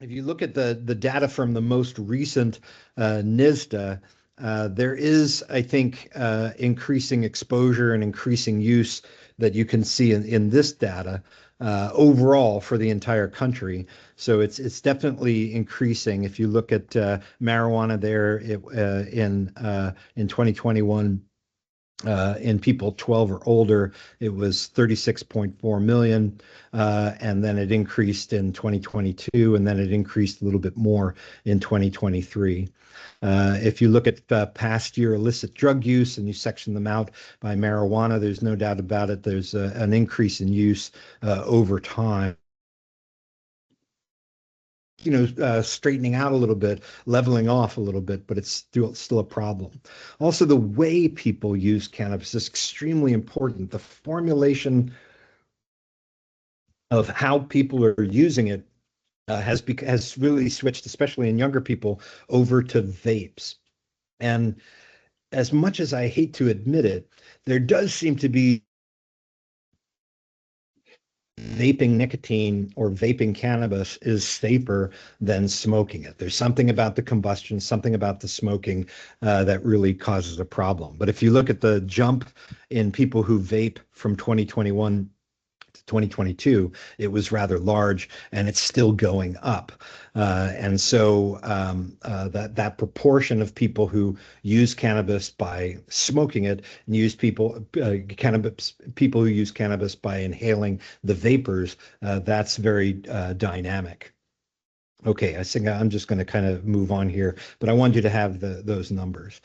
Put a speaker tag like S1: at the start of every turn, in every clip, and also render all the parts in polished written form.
S1: if you look at the data from the most recent NISDA, there is, I think, increasing exposure and increasing use that you can see in this data overall for the entire country. So it's definitely increasing. If you look at marijuana there in 2021, in people 12 or older, it was 36.4 million. And then it increased in 2022, and then it increased a little bit more in 2023. If you look at past year illicit drug use and you section them out by marijuana, there's no doubt about it. There's an increase in use over time. Straightening out a little bit, leveling off a little bit, but it's still a problem. Also, the way people use cannabis is extremely important. The formulation of how people are using it has really switched, especially in younger people, over to vapes. And as much as I hate to admit it, there does seem to be vaping nicotine or vaping cannabis is safer than smoking it. There's something about the combustion, something about the smoking that really causes a problem. But if you look at the jump in people who vape from 2021 to 2022, it was rather large, and it's still going up. And so that proportion of people who use cannabis by smoking it and people who use cannabis by inhaling the vapors, that's very dynamic. Okay, I think I'm just going to kind of move on here, but I want you to have those numbers.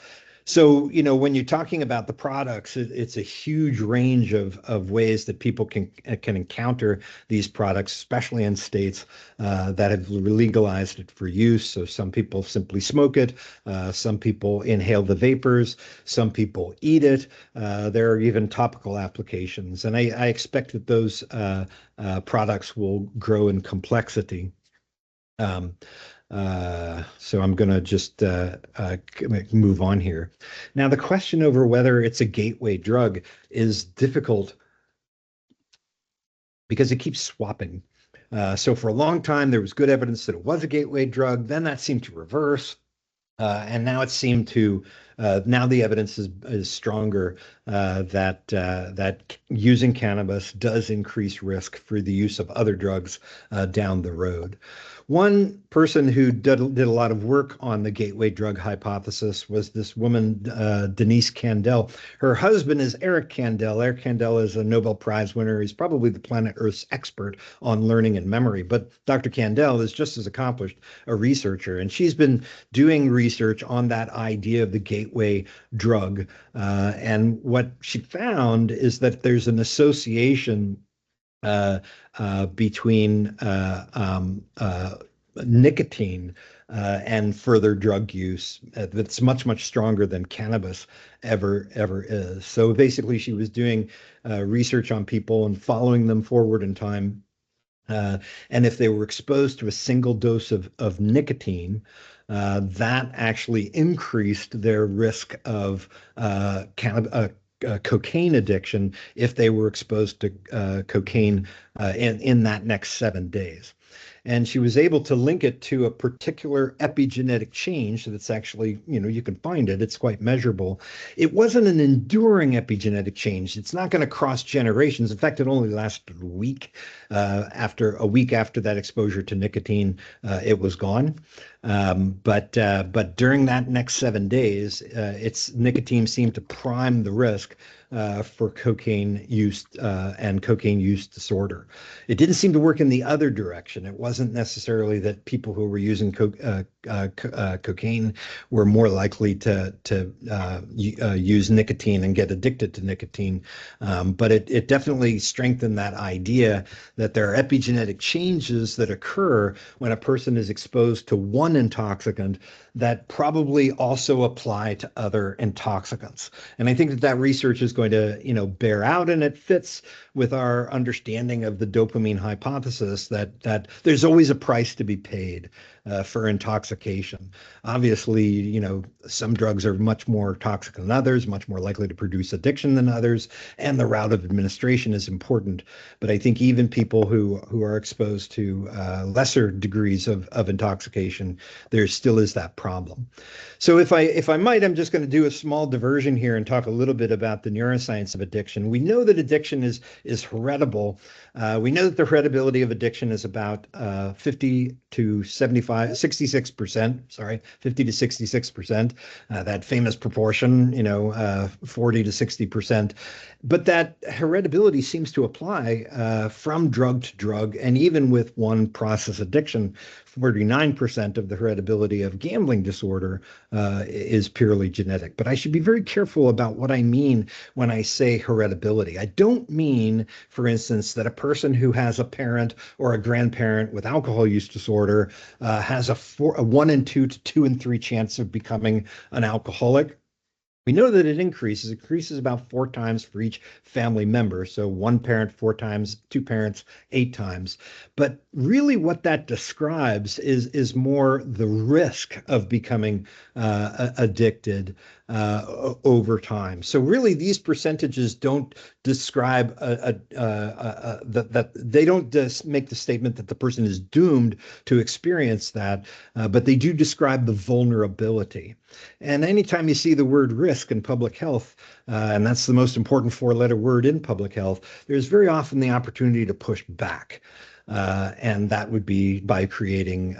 S1: So, when you're talking about the products, it's a huge range of ways that people can encounter these products, especially in states that have legalized it for use. So some people simply smoke it, some people inhale the vapors, some people eat it. There are even topical applications, and I expect that those products will grow in complexity. So I'm going to just move on here. Now, the question over whether it's a gateway drug is difficult because it keeps swapping. So for a long time, there was good evidence that it was a gateway drug. Then that seemed to reverse. And now it seemed to now the evidence is stronger that using cannabis does increase risk for the use of other drugs down the road. One person who did a lot of work on the gateway drug hypothesis was this woman, Denise Kandel. Her husband is Eric Kandel. Eric Kandel is a Nobel Prize winner. He's probably the planet Earth's expert on learning and memory. But Dr. Kandel is just as accomplished a researcher, and she's been doing research on that idea of the gateway drug. And what she found is that there's an association between nicotine and further drug use that's much stronger than cannabis ever is. So basically, she was doing research on people and following them forward in time. And if they were exposed to a single dose of nicotine, that actually increased their risk of cocaine addiction if they were exposed to cocaine in that next 7 days. And she was able to link it to a particular epigenetic change that's actually, you can find it. It's quite measurable. It wasn't an enduring epigenetic change. It's not going to cross generations. In fact, it only lasted a week. After that exposure to nicotine, it was gone. But during that next 7 days, its nicotine seemed to prime the risk for cocaine use and cocaine use disorder. It didn't seem to work in the other direction. It wasn't necessarily that people who were using cocaine were more likely to use nicotine and get addicted to nicotine, but it definitely strengthened that idea that there are epigenetic changes that occur when a person is exposed to one intoxicant that probably also apply to other intoxicants. And I think that research is going to, bear out, and it fits with our understanding of the dopamine hypothesis that there's always a price to be paid for intoxicants. intoxication. Obviously, some drugs are much more toxic than others, much more likely to produce addiction than others, and the route of administration is important. But I think even people who are exposed to lesser degrees of intoxication, there still is that problem. So if I might, I'm just going to do a small diversion here and talk a little bit about the neuroscience of addiction. We know that addiction is heritable. We know that the heritability of addiction is about 50 to 75, 66%, sorry, 50 to 66%, that famous proportion, 40 to 60%. But that heritability seems to apply from drug to drug, and even with one process addiction, 49% of the heritability of gambling disorder is purely genetic. But I should be very careful about what I mean when I say heritability. I don't mean, for instance, that a person who has a parent or a grandparent with alcohol use disorder has a 1 in 2 to 2 in 3 chance of becoming an alcoholic. We know that it increases about 4 times for each family member. So one parent 4 times, 2 parents 8 times. But really what that describes is more the risk of becoming addicted over time. So really these percentages don't describe that they don't just make the statement that the person is doomed to experience that, but they do describe the vulnerability. And anytime you see the word risk in public health, and that's the most important 4-letter word in public health, there's very often the opportunity to push back. And that would be by creating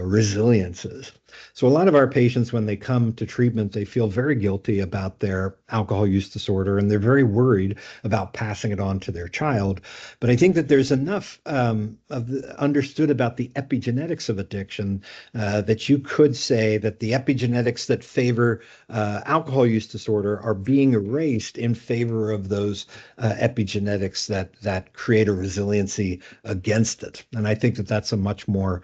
S1: resiliences. So a lot of our patients, when they come to treatment, they feel very guilty about their alcohol use disorder, and they're very worried about passing it on to their child. But I think that there's enough understood about the epigenetics of addiction that you could say that the epigenetics that favor alcohol use disorder are being erased in favor of those epigenetics that create a resiliency against it. And I think that that's a much more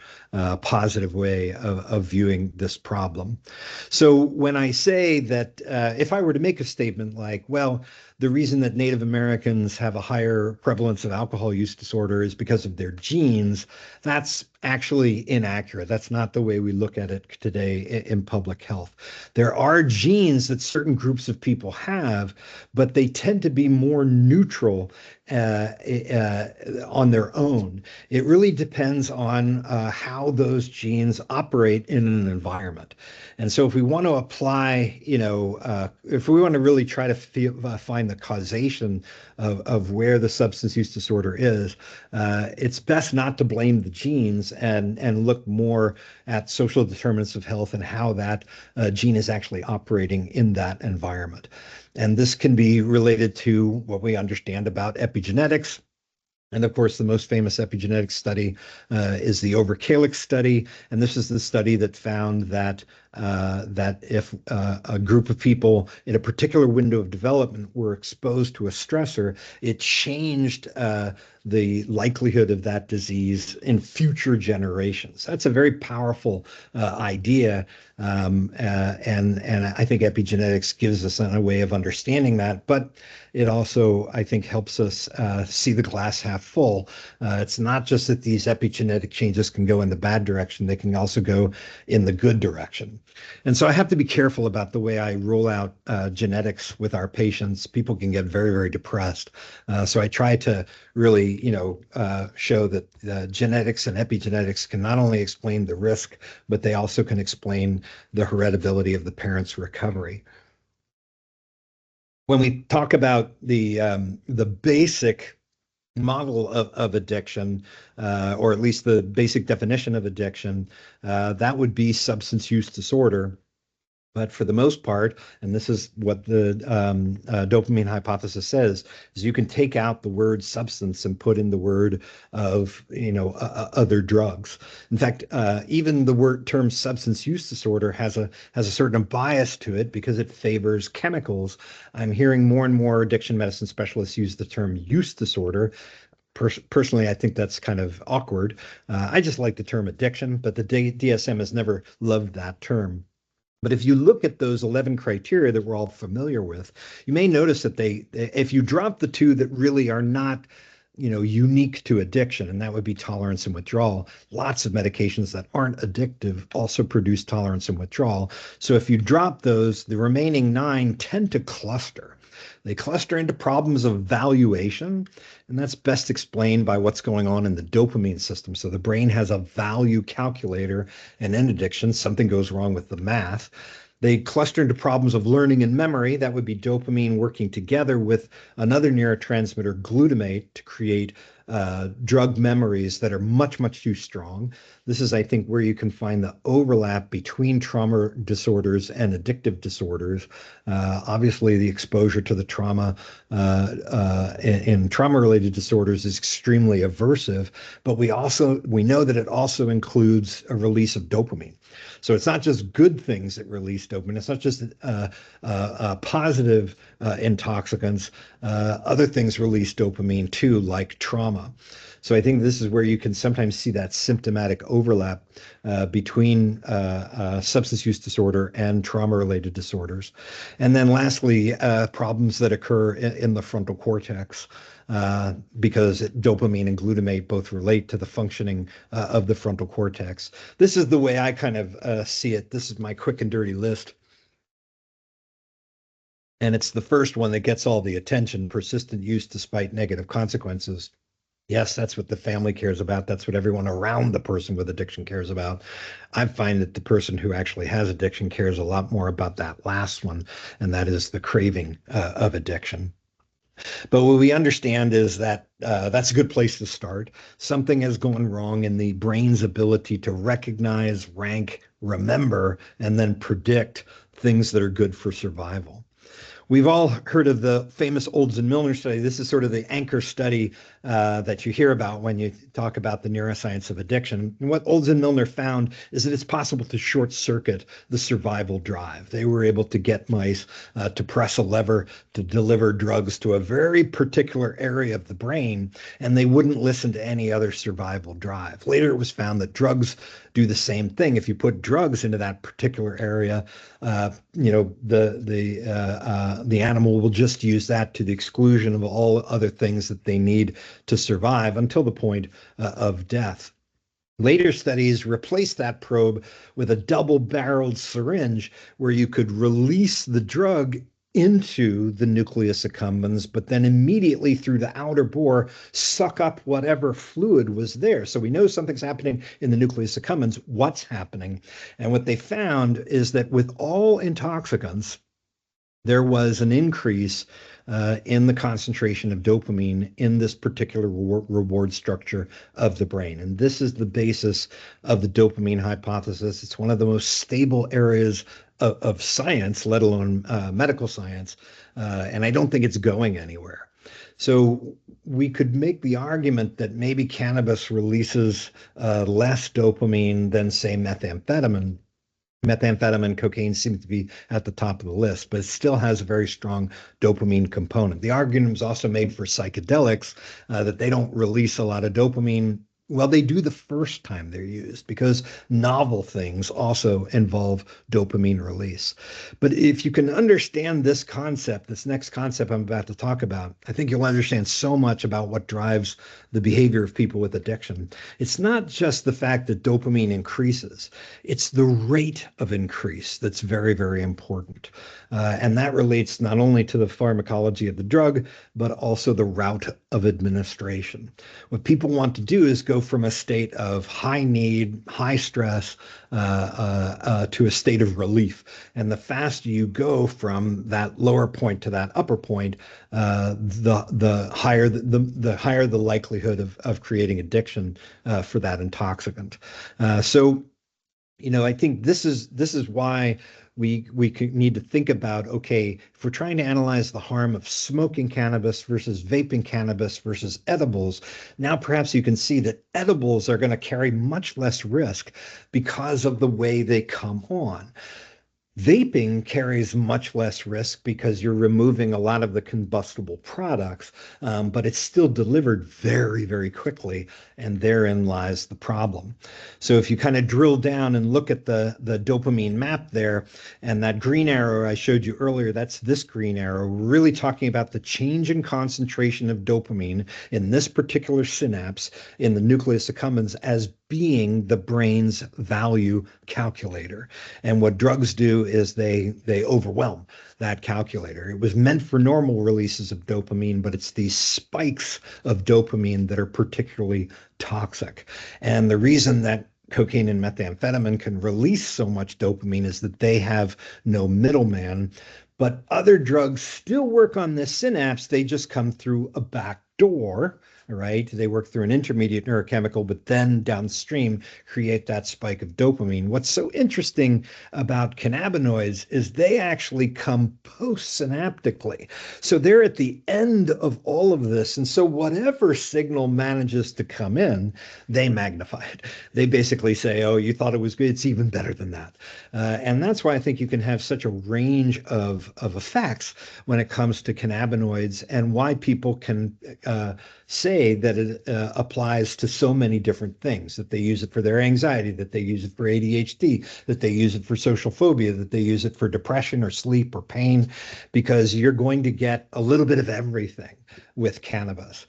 S1: positive way of viewing this problem. So when I say that if I were to make a statement like, well, the reason that Native Americans have a higher prevalence of alcohol use disorder is because of their genes, that's actually inaccurate. That's not the way we look at it today in public health. There are genes that certain groups of people have, but they tend to be more neutral on their own. It really depends on how those genes operate in an environment. And so if we want to apply, if we want to really try to find the causation of where the substance use disorder is, it's best not to blame the genes and look more at social determinants of health and how that gene is actually operating in that environment. And this can be related to what we understand about epigenetics. And of course, the most famous epigenetic study is the Over-Calyx study. And this is the study that found that if a group of people in a particular window of development were exposed to a stressor, it changed the likelihood of that disease in future generations. That's a very powerful idea. And I think epigenetics gives us a way of understanding that. But it also, I think, helps us see the glass half full. It's not just that these epigenetic changes can go in the bad direction, they can also go in the good direction. And so I have to be careful about the way I roll out genetics with our patients. People can get very, very depressed. So I try to really, show that genetics and epigenetics can not only explain the risk, but they also can explain the heritability of the parent's recovery. When we talk about the basic model of addiction, or at least the basic definition of addiction, that would be substance use disorder. But for the most part, and this is what the dopamine hypothesis says, is you can take out the word substance and put in the word of, other drugs. In fact, even the term substance use disorder has a certain bias to it because it favors chemicals. I'm hearing more and more addiction medicine specialists use the term use disorder. Personally, I think that's kind of awkward. I just like the term addiction, but the DSM has never loved that term. But if you look at those 11 criteria that we're all familiar with, you may notice that if you drop the two that really are not unique to addiction, and that would be tolerance and withdrawal. Lots of medications that aren't addictive also produce tolerance and withdrawal. So if you drop those, the remaining nine tend to cluster. They cluster into problems of valuation, and that's best explained by what's going on in the dopamine system. So the brain has a value calculator, and in addiction, something goes wrong with the math. They cluster into problems of learning and memory. That would be dopamine working together with another neurotransmitter, glutamate, to create drug memories that are much, much too strong. This is, I think, where you can find the overlap between trauma disorders and addictive disorders. Obviously, the exposure to the trauma in trauma-related disorders is extremely aversive, but we know that it also includes a release of dopamine. So it's not just good things that release dopamine. It's not just positive intoxicants. Other things release dopamine too, like trauma. So I think this is where you can sometimes see that symptomatic overlap between substance use disorder and trauma-related disorders. And then lastly, problems that occur in the frontal cortex. Because dopamine and glutamate both relate to the functioning of the frontal cortex. This is the way I kind of see it. This is my quick and dirty list. And it's the first one that gets all the attention: persistent use despite negative consequences. Yes, that's what the family cares about. That's what everyone around the person with addiction cares about. I find that the person who actually has addiction cares a lot more about that last one, and that is the craving of addiction. But what we understand is that that's a good place to start. Something has gone wrong in the brain's ability to recognize, rank, remember, and then predict things that are good for survival. We've all heard of the famous Olds and Milner study. This is sort of the anchor study that you hear about when you talk about the neuroscience of addiction. And what Olds and Milner found is that it's possible to short circuit the survival drive. They were able to get mice to press a lever to deliver drugs to a very particular area of the brain, and they wouldn't listen to any other survival drive. Later, it was found that drugs do the same thing. If you put drugs into that particular area, the animal will just use that to the exclusion of all other things that they need to survive until the point of death. Later studies replaced that probe with a double-barreled syringe where you could release the drug into the nucleus accumbens, but then immediately through the outer bore, suck up whatever fluid was there. So we know something's happening in the nucleus accumbens. What's happening? And what they found is that with all intoxicants, there was an increase in the concentration of dopamine in this particular reward structure of the brain. And this is the basis of the dopamine hypothesis. It's one of the most stable areas of science, let alone medical science. And I don't think it's going anywhere. So we could make the argument that maybe cannabis releases less dopamine than, say, methamphetamine. Methamphetamine, cocaine seem to be at the top of the list, but it still has a very strong dopamine component. The argument was also made for psychedelics that they don't release a lot of dopamine. Well, they do the first time they're used because novel things also involve dopamine release. But if you can understand this concept, this next concept I'm about to talk about, I think you'll understand so much about what drives the behavior of people with addiction. It's not just the fact that dopamine increases, it's the rate of increase that's very, very important. And that relates not only to the pharmacology of the drug, but also the route of administration. What people want to do is go from a state of high need, high stress, to a state of relief. And the faster you go from that lower point to that upper point, the higher the likelihood of creating addiction for that intoxicant. So I think this is why we need to think about, okay, if we're trying to analyze the harm of smoking cannabis versus vaping cannabis versus edibles, now perhaps you can see that edibles are going to carry much less risk because of the way they come on. Vaping carries much less risk because you're removing a lot of the combustible products, but it's still delivered very, very quickly, and therein lies the problem. So if you kind of drill down and look at the dopamine map there, and that green arrow I showed you earlier, that's this green arrow, really talking about the change in concentration of dopamine in this particular synapse in the nucleus accumbens as being the brain's value calculator. And what drugs do is they overwhelm that calculator. It was meant for normal releases of dopamine, but it's these spikes of dopamine that are particularly toxic. And the reason that cocaine and methamphetamine can release so much dopamine is that they have no middleman. But other drugs still work on this synapse. They just come through a back door, right? They work through an intermediate neurochemical, but then downstream create that spike of dopamine. What's so interesting about cannabinoids is they actually come postsynaptically. So they're at the end of all of this. And so whatever signal manages to come in, they magnify it. They basically say, oh, you thought it was good, it's even better than that. And that's why I think you can have such a range of effects when it comes to cannabinoids, and why people can say that it applies to so many different things, that they use it for their anxiety, that they use it for ADHD, that they use it for social phobia, that they use it for depression or sleep or pain, because you're going to get a little bit of everything with cannabis.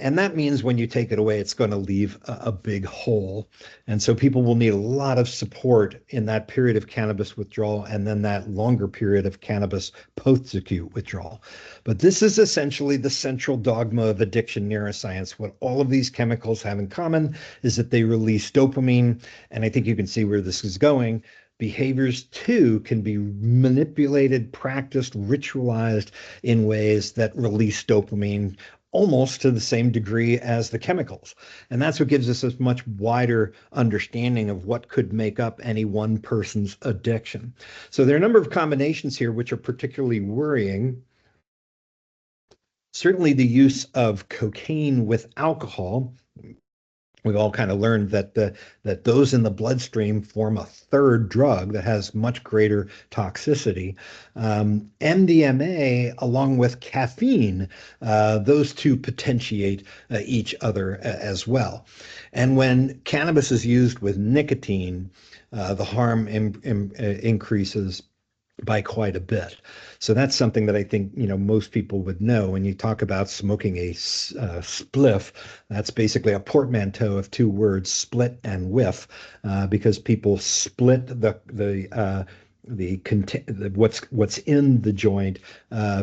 S1: And that means when you take it away, it's going to leave a big hole. And so people will need a lot of support in that period of cannabis withdrawal, and then that longer period of cannabis post-acute withdrawal. But this is essentially the central dogma of addiction neuroscience. What all of these chemicals have in common is that they release dopamine. And I think you can see where this is going. Behaviors too can be manipulated, practiced, ritualized in ways that release dopamine almost to the same degree as the chemicals. And that's what gives us a much wider understanding of what could make up any one person's addiction. So there are a number of combinations here which are particularly worrying. Certainly the use of cocaine with alcohol. We've all kind of learned that those in the bloodstream form a third drug that has much greater toxicity. MDMA, along with caffeine, those two potentiate each other as well. And when cannabis is used with nicotine, the harm increases by quite a bit. So that's something that I think, most people would know. When you talk about smoking a spliff, that's basically a portmanteau of two words, split and whiff, because people split what's in the joint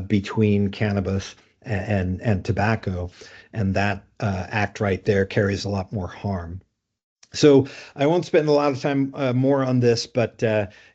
S1: between cannabis and tobacco, and that act right there carries a lot more harm. So I won't spend a lot of time more on this, but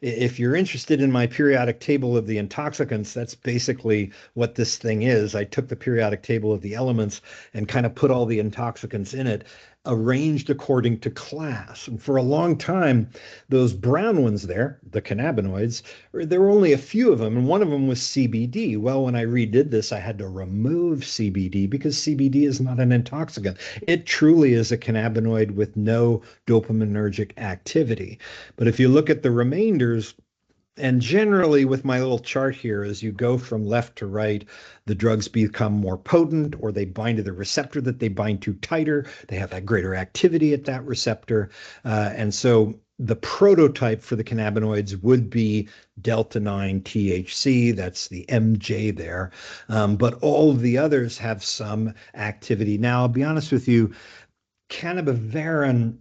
S1: if you're interested in my periodic table of the intoxicants, that's basically what this thing is. I took the periodic table of the elements and kind of put all the intoxicants in it, arranged according to class. And for a long time, those brown ones there, the cannabinoids, there were only a few of them, and one of them was CBD. Well, when I redid this, I had to remove CBD because CBD is not an intoxicant. It truly is a cannabinoid with no dopaminergic activity. But if you look at the remainders, and generally, with my little chart here, as you go from left to right, the drugs become more potent, or they bind to the receptor that they bind to tighter. They have that greater activity at that receptor. And so the prototype for the cannabinoids would be delta 9 THC. That's the MJ there. But all of the others have some activity. Now, I'll be honest with you, cannabivarin,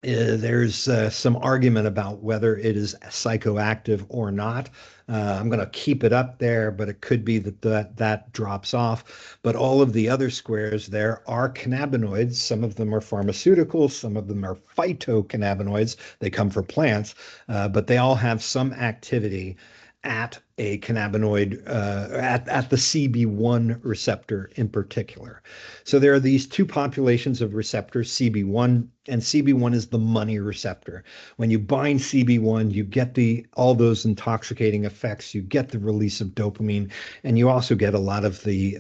S1: there's some argument about whether it is psychoactive or not. I'm going to keep it up there, but it could be that drops off. But all of the other squares there are cannabinoids. Some of them are pharmaceuticals, some of them are phytocannabinoids. They come from plants, but they all have some activity at a cannabinoid at the CB1 receptor in particular. So there are these two populations of receptors, CB1, and CB1 is the money receptor. When you bind CB1, you get all those intoxicating effects, you get the release of dopamine, and you also get a lot of the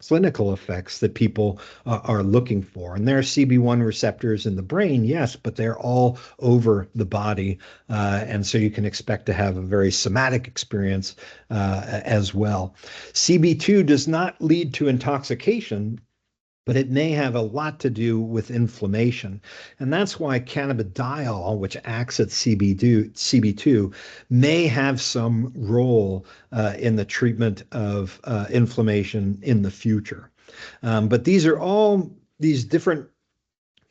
S1: clinical effects that people are looking for. And there are CB1 receptors in the brain, yes, but they're all over the body. And so you can expect to have a very somatic experience as well. CB2 does not lead to intoxication, but it may have a lot to do with inflammation. And that's why cannabidiol, which acts at CB2, may have some role in the treatment of inflammation in the future. But these are all these different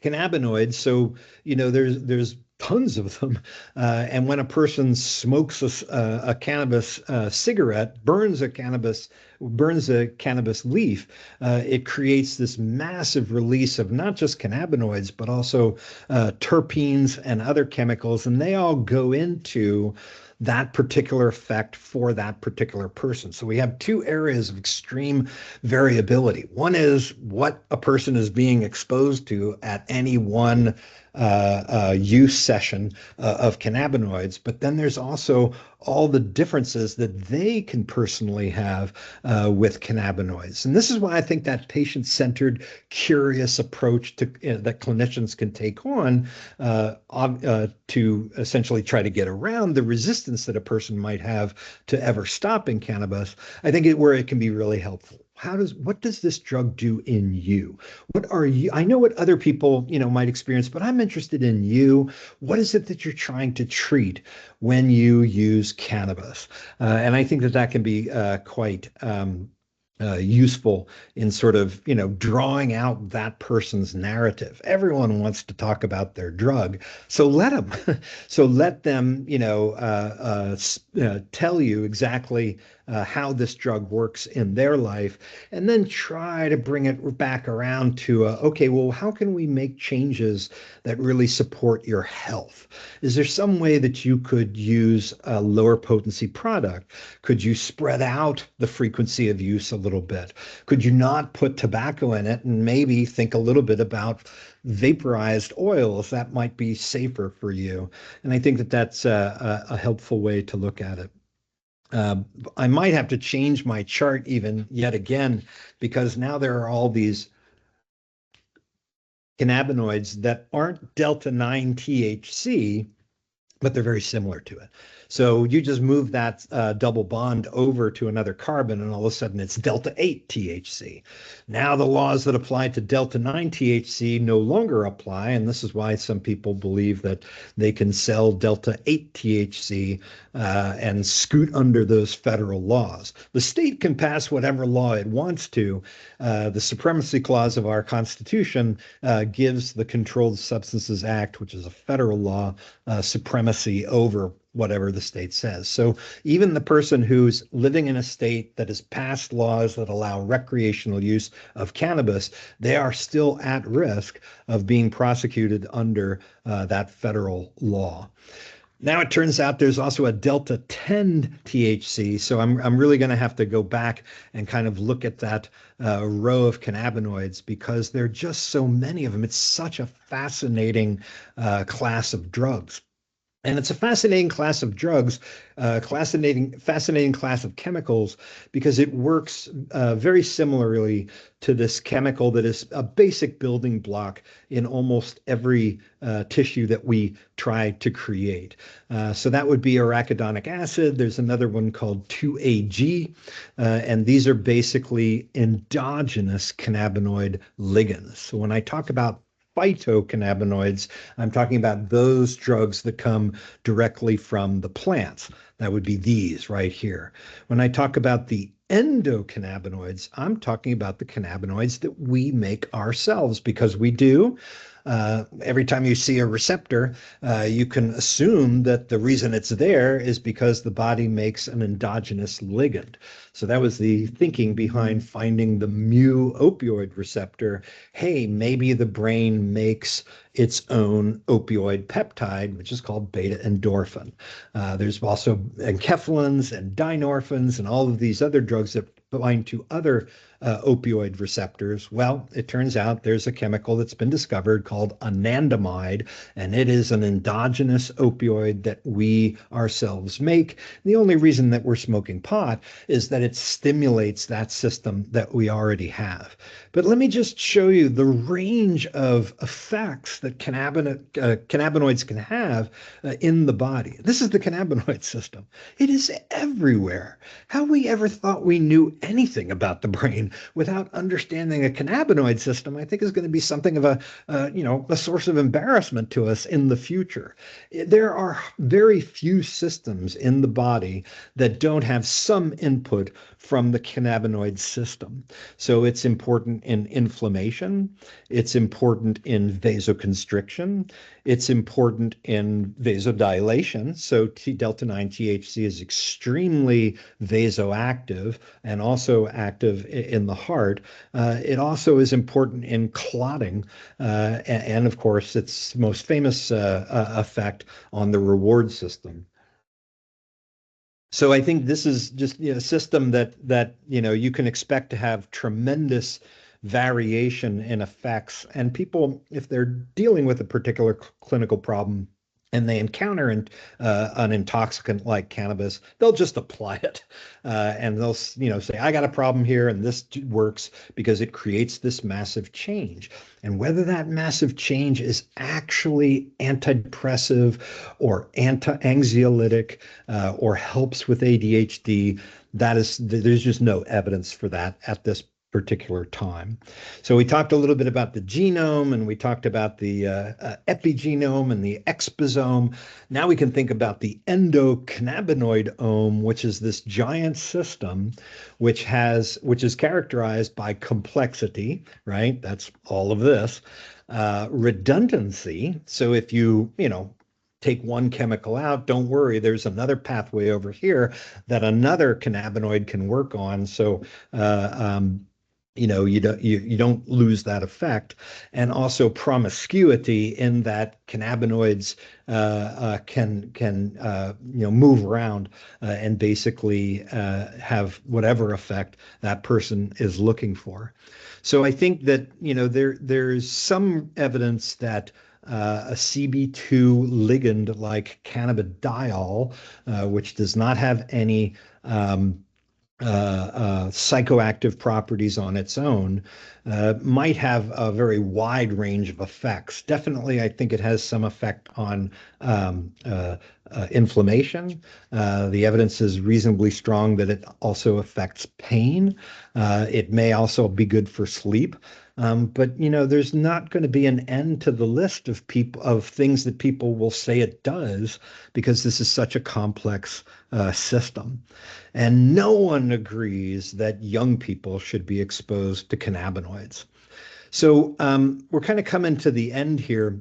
S1: cannabinoids. So, there's tons of them. And when a person smokes a cannabis cigarette, burns a cannabis leaf, it creates this massive release of not just cannabinoids, but also terpenes and other chemicals. And they all go into that particular effect for that particular person. So we have two areas of extreme variability. One is what a person is being exposed to at any one use session of cannabinoids, but then there's also all the differences that they can personally have with cannabinoids. And this is why I think that patient-centered, curious approach that clinicians can take on to essentially try to get around the resistance that a person might have to ever stopping cannabis, I think where it can be really helpful. What does this drug do in you? I know what other people, might experience, but I'm interested in you. What is it that you're trying to treat when you use cannabis? And I think that can be quite useful in sort of, drawing out that person's narrative. Everyone wants to talk about their drug, so let them. So let them, tell you exactly how this drug works in their life, and then try to bring it back around to, okay, well, how can we make changes that really support your health? Is there some way that you could use a lower potency product? Could you spread out the frequency of use a little bit? Could you not put tobacco in it and maybe think a little bit about vaporized oils? That might be safer for you. And I think that that's a helpful way to look at it. I might have to change my chart even yet again, because now there are all these cannabinoids that aren't delta 9 THC, but they're very similar to it. So you just move that double bond over to another carbon, and all of a sudden it's delta 8 THC. Now the laws that apply to delta 9 THC no longer apply, and this is why some people believe that they can sell delta 8 THC and scoot under those federal laws. The state can pass whatever law it wants to. The Supremacy Clause of our Constitution gives the Controlled Substances Act, which is a federal law, supremacy over whatever the state says. So even the person who's living in a state that has passed laws that allow recreational use of cannabis, they are still at risk of being prosecuted under that federal law. Now it turns out there's also a delta 10 THC, so I'm really going to have to go back and kind of look at that row of cannabinoids, because there are just so many of them. It's such a fascinating class of drugs. And it's a fascinating class of drugs, fascinating class of chemicals, because it works very similarly to this chemical that is a basic building block in almost every tissue that we try to create. So that would be arachidonic acid. There's another one called 2-AG, and these are basically endogenous cannabinoid ligands. So when I talk about phytocannabinoids, I'm talking about those drugs that come directly from the plants. That would be these right here. When I talk about the endocannabinoids, I'm talking about the cannabinoids that we make ourselves, because we do. every time you see a receptor, you can assume that the reason it's there is because the body makes an endogenous ligand. So that was the thinking behind finding the mu opioid receptor. Hey, maybe the brain makes its own opioid peptide, which is called beta endorphin. There's also enkephalins and dynorphins and all of these other drugs that bind to other opioid receptors. Well, it turns out there's a chemical that's been discovered called anandamide, and it is an endogenous opioid that we ourselves make. The only reason that we're smoking pot is that it stimulates that system that we already have. But let me just show you the range of effects that cannabinoids can have in the body. This is the cannabinoid system. It is everywhere. How we ever thought we knew anything about the brain without understanding a cannabinoid system, I think is going to be something of a source of embarrassment to us in the future. There are very few systems in the body that don't have some input from the cannabinoid system. So it's important in inflammation, it's important in vasoconstriction, it's important in vasodilation. So delta 9 THC is extremely vasoactive and also active in the heart. It also is important in clotting, and of course, its most famous effect on the reward system. So I think this is just a system that you can expect to have tremendous variation in effects. And people, if they're dealing with a particular clinical problem and they encounter an intoxicant like cannabis, they'll just apply it, and they'll say, "I got a problem here, and this works because it creates this massive change." And whether that massive change is actually antidepressive or anti-anxiolytic or helps with ADHD, there's just no evidence for that at this particular time. So we talked a little bit about the genome, and we talked about the epigenome and the exposome. Now we can think about the endocannabinoidome, which is this giant system which is characterized by complexity, right? That's all of this. Redundancy. So if you take one chemical out, don't worry, there's another pathway over here that another cannabinoid can work on. So you don't lose that effect. And also promiscuity, in that cannabinoids can move around and basically have whatever effect that person is looking for. So I think that there's some evidence that a CB2 ligand like cannabidiol, which does not have any psychoactive properties on its own, might have a very wide range of effects. Definitely, I think it has some effect on inflammation. The evidence is reasonably strong that it also affects pain. It may also be good for sleep. But there's not going to be an end to the list of things that people will say it does, because this is such a complex system. And no one agrees that young people should be exposed to cannabinoids. So we're kind of coming to the end here.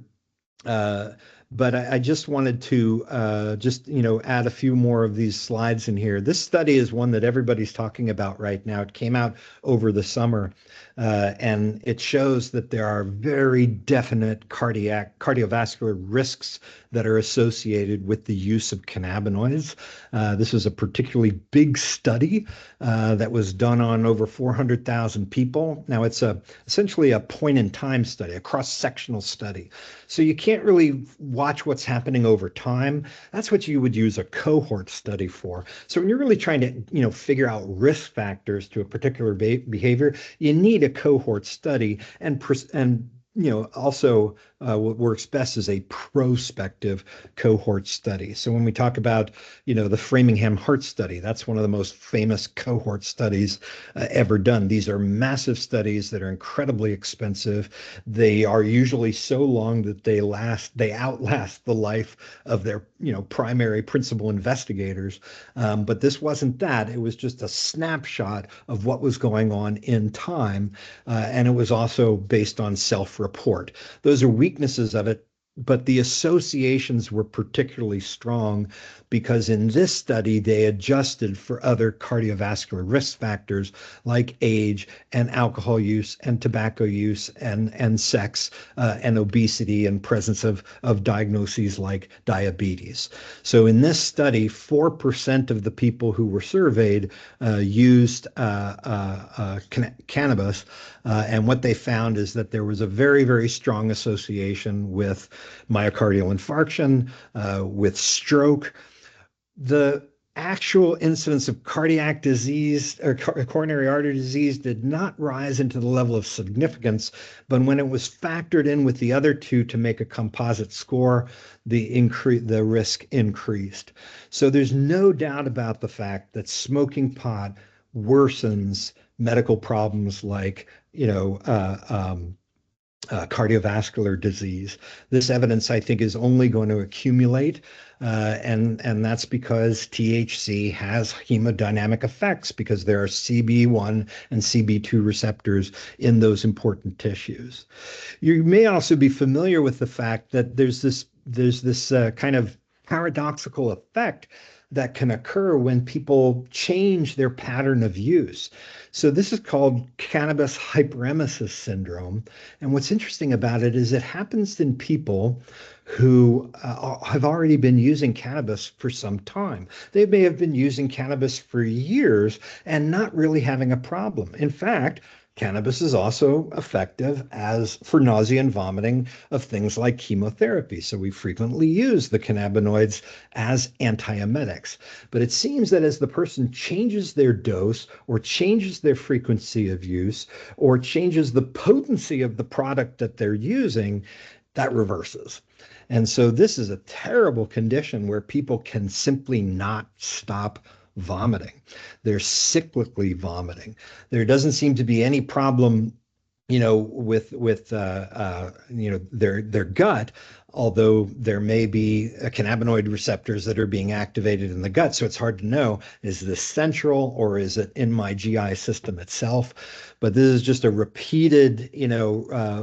S1: But I just wanted to add a few more of these slides in here. This study is one that everybody's talking about right now. It came out over the summer, and it shows that there are very definite cardiovascular risks that are associated with the use of cannabinoids. This was a particularly big study that was done on over 400,000 people. Now, it's essentially a point-in-time study, a cross-sectional study. So you can't really watch what's happening over time. That's what you would use a cohort study for. So when you're really trying to, figure out risk factors to a particular behavior, you need a cohort study, and also what works best is a prospective cohort study. So when we talk about, the Framingham Heart Study, that's one of the most famous cohort studies ever done. These are massive studies that are incredibly expensive. They are usually so long that they outlast the life of their, primary principal investigators. But this wasn't that. It was just a snapshot of what was going on in time. And it was also based on self-report. Those are weaknesses of it, but the associations were particularly strong because in this study, they adjusted for other cardiovascular risk factors like age and alcohol use and tobacco use and sex and obesity and presence of diagnoses like diabetes. So in this study, 4% of the people who were surveyed used cannabis. And what they found is that there was a very, very strong association with myocardial infarction, with stroke. The actual incidence of cardiac disease or coronary artery disease did not rise into the level of significance, but when it was factored in with the other two to make a composite score, the risk increased. So there's no doubt about the fact that smoking pot worsens medical problems like cardiovascular disease. This evidence, I think, is only going to accumulate, and that's because THC has hemodynamic effects because there are CB1 and CB2 receptors in those important tissues. You may also be familiar with the fact that there's this kind of paradoxical effect that can occur when people change their pattern of use. So this is called cannabis hyperemesis syndrome. And what's interesting about it is it happens in people who have already been using cannabis for some time. They may have been using cannabis for years and not really having a problem. In fact, cannabis is also effective as for nausea and vomiting of things like chemotherapy. So we frequently use the cannabinoids as antiemetics. But it seems that as the person changes their dose or changes their frequency of use or changes the potency of the product that they're using, that reverses. And so this is a terrible condition where people can simply not stop vomiting. They're cyclically vomiting. There doesn't seem to be any problem, with their gut, although there may be cannabinoid receptors that are being activated in the gut. So it's hard to know, is this central or is it in my GI system itself? But this is just a repeated,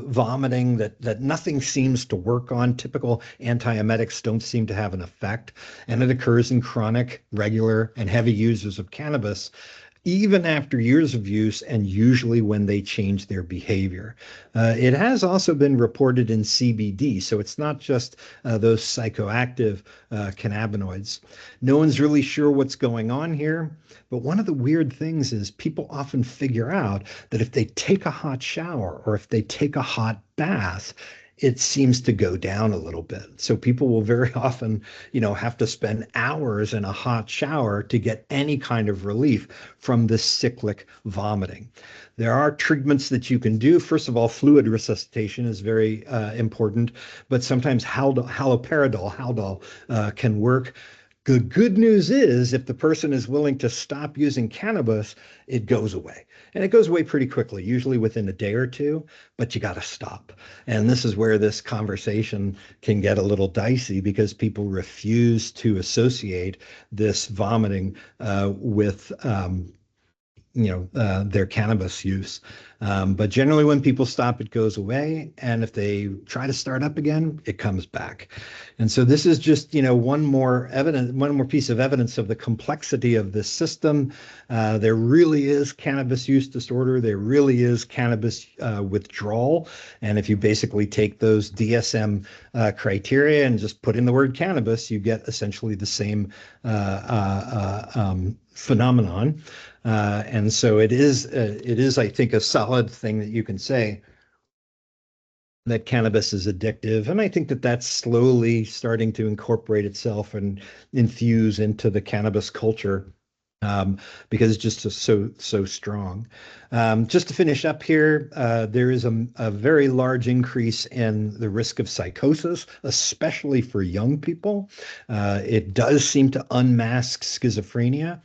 S1: vomiting that nothing seems to work on. Typical antiemetics don't seem to have an effect. And it occurs in chronic, regular, and heavy users of cannabis, even after years of use and usually when they change their behavior. It has also been reported in CBD, so it's not just those psychoactive cannabinoids. No one's really sure what's going on here, but one of the weird things is people often figure out that if they take a hot shower or if they take a hot bath, it seems to go down a little bit. So people will very often, have to spend hours in a hot shower to get any kind of relief from this cyclic vomiting. There are treatments that you can do. First of all, fluid resuscitation is very important, but sometimes haldol can work. The good news is if the person is willing to stop using cannabis, it goes away. And it goes away pretty quickly, usually within a day or two, but you got to stop. And this is where this conversation can get a little dicey because people refuse to associate this vomiting with their cannabis use. But generally when people stop, it goes away. And if they try to start up again, it comes back. And so this is just, one more piece of evidence of the complexity of this system. There really is cannabis use disorder. There really is cannabis withdrawal. And if you basically take those DSM criteria and just put in the word cannabis, you get essentially the same phenomenon. And so it is, I think, a solid thing that you can say that cannabis is addictive. And I think that that's slowly starting to incorporate itself and infuse into the cannabis culture. Because it's just so strong. Just to finish up here, there is a very large increase in the risk of psychosis, especially for young people. It does seem to unmask schizophrenia,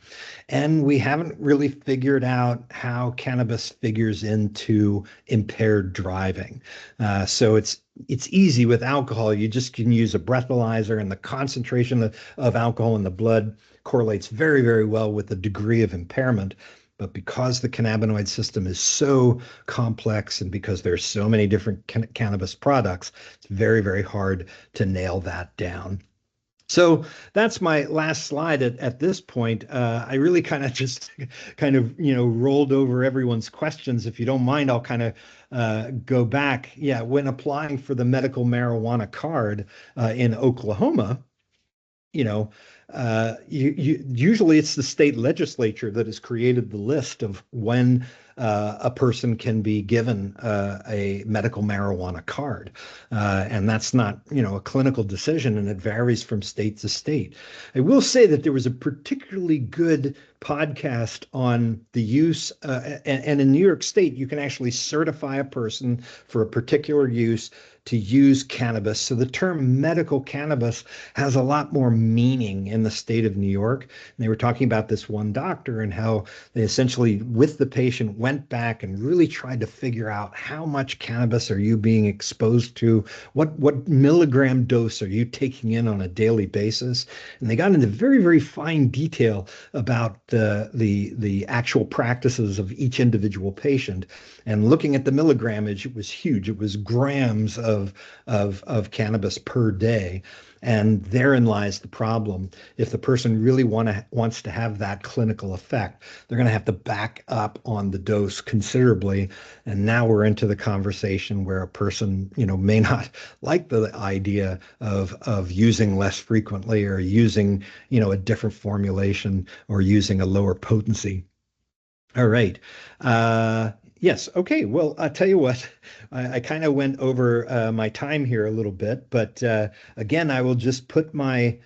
S1: and we haven't really figured out how cannabis figures into impaired driving. So it's easy with alcohol. You just can use a breathalyzer, and the concentration of alcohol in the blood correlates very, very well with the degree of impairment. But because the cannabinoid system is so complex and because there's so many different cannabis products, it's very, very hard to nail that down. So that's my last slide at this point. I really kind of just kind of, rolled over everyone's questions. If you don't mind, I'll kind of go back. Yeah, when applying for the medical marijuana card in Oklahoma, you know, usually it's the state legislature that has created the list of when a person can be given a medical marijuana card. And that's not, a clinical decision, and it varies from state to state. I will say that there was a particularly good podcast on the use, and in New York State, you can actually certify a person for a particular use to use cannabis. So the term medical cannabis has a lot more meaning in the state of New York. And they were talking about this one doctor and how they essentially, with the patient, went back and really tried to figure out how much cannabis are you being exposed to, what milligram dose are you taking in on a daily basis. And they got into very, very fine detail about the actual practices of each individual patient. And looking at the milligrammage, it was huge. It was grams of cannabis per day. And therein lies the problem. If the person really wants to have that clinical effect, they're going to have to back up on the dose considerably. And now we're into the conversation where a person, may not like the idea of using less frequently, or using, a different formulation, or using a lower potency. All right. Yes. Okay. Well, I'll tell you what, I kind of went over my time here a little bit, but again, I will just put my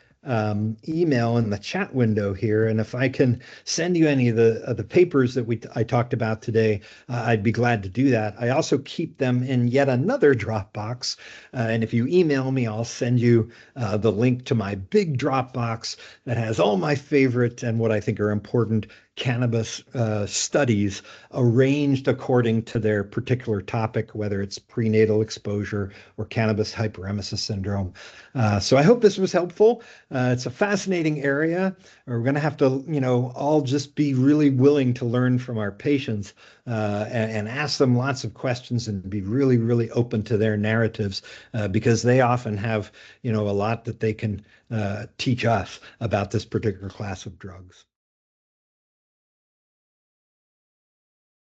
S1: email in the chat window here, and if I can send you any of the papers that I talked about today, I'd be glad to do that. I also keep them in yet another Dropbox, and if you email me, I'll send you the link to my big Dropbox that has all my favorite and what I think are important cannabis studies arranged according to their particular topic, whether it's prenatal exposure or cannabis hyperemesis syndrome. So I hope this was helpful. It's a fascinating area. We're going to have to, all just be really willing to learn from our patients, and ask them lots of questions, and be really, really open to their narratives, because they often have, a lot that they can teach us about this particular class of drugs.